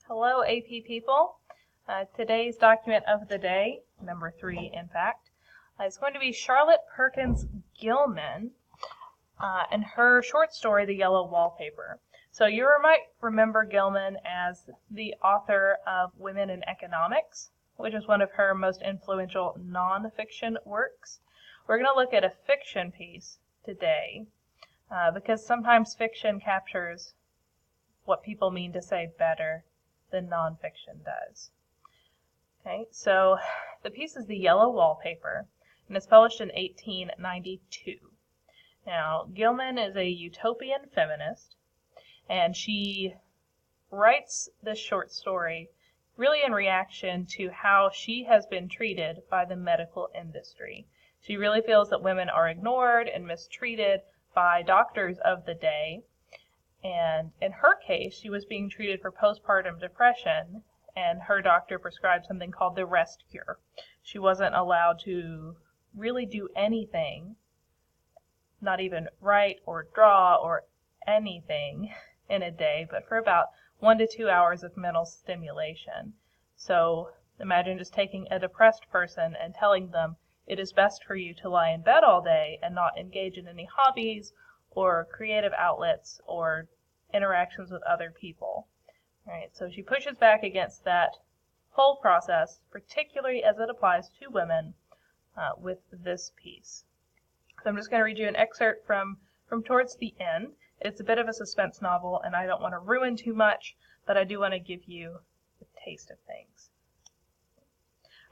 Hello, AP people. Today's document of the day, number 3 in fact, is going to be Charlotte Perkins Gilman and her short story, The Yellow Wallpaper. So you might remember Gilman as the author of Women in Economics, which is one of her most influential nonfiction works. We're going to look at a fiction piece today because sometimes fiction captures what people mean to say better than nonfiction does. Okay, so the piece is The Yellow Wallpaper, and it's published in 1892. Now, Gilman is a utopian feminist, and she writes this short story really in reaction to how she has been treated by the medical industry. She really feels that women are ignored and mistreated by doctors of the day. And in her case, she was being treated for postpartum depression, and her doctor prescribed something called the rest cure. She wasn't allowed to really do anything, not even write or draw or anything in a day, but for about 1 to 2 hours of mental stimulation. So imagine just taking a depressed person and telling them it is best for you to lie in bed all day and not engage in any hobbies or creative outlets or interactions with other people. Right? So she pushes back against that whole process, particularly as it applies to women, with this piece. So I'm just going to read you an excerpt from towards the end. It's a bit of a suspense novel, and I don't want to ruin too much, but I do want to give you a taste of things.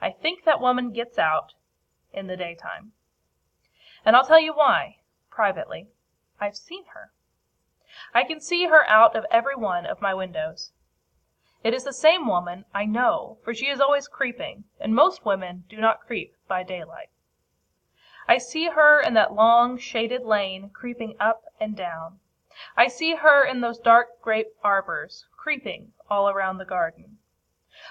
I think that woman gets out in the daytime. And I'll tell you why, privately. I've seen her. I can see her out of every one of my windows. It is the same woman, I know, for she is always creeping, and most women do not creep by daylight. I see her in that long, shaded lane, creeping up and down. I see her in those dark grape arbors, creeping all around the garden.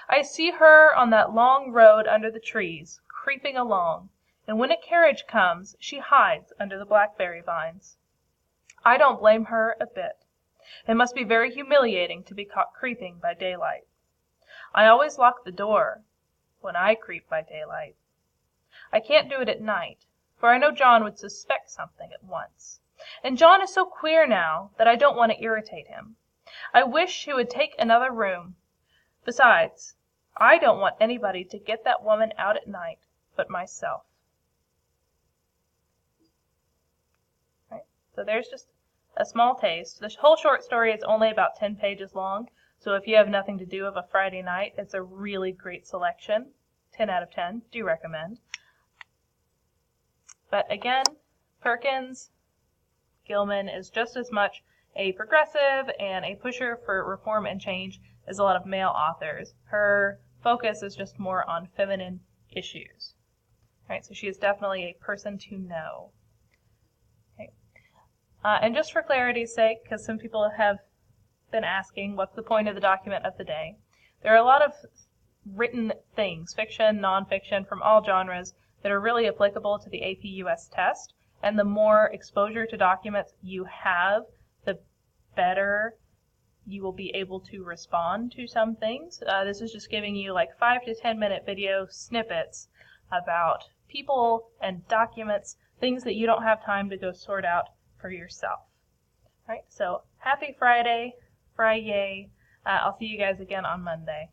I see her on that long road under the trees, creeping along, and when a carriage comes, she hides under the blackberry vines. I don't blame her a bit. It must be very humiliating to be caught creeping by daylight. I always lock the door when I creep by daylight. I can't do it at night, for I know John would suspect something at once. And John is so queer now that I don't want to irritate him. I wish he would take another room. Besides, I don't want anybody to get that woman out at night but myself. Right? So there's just a small taste. The whole short story is only about 10 pages long, so if you have nothing to do of a Friday night, it's a really great selection. 10 out of 10, do recommend. But again, Perkins Gilman is just as much a progressive and a pusher for reform and change as a lot of male authors. Her focus is just more on feminine issues. Right, so she is definitely a person to know. Okay. And just for clarity's sake, because some people have been asking what's the point of the document of the day, there are a lot of written things, fiction, nonfiction, from all genres that are really applicable to the AP US test, and the more exposure to documents you have, the better you will be able to respond to some things. This is just giving you like 5 to 10 minute video snippets about people and documents, things that you don't have time to go sort out for yourself. All right, so happy Friday, Friday. I'll see you guys again on Monday.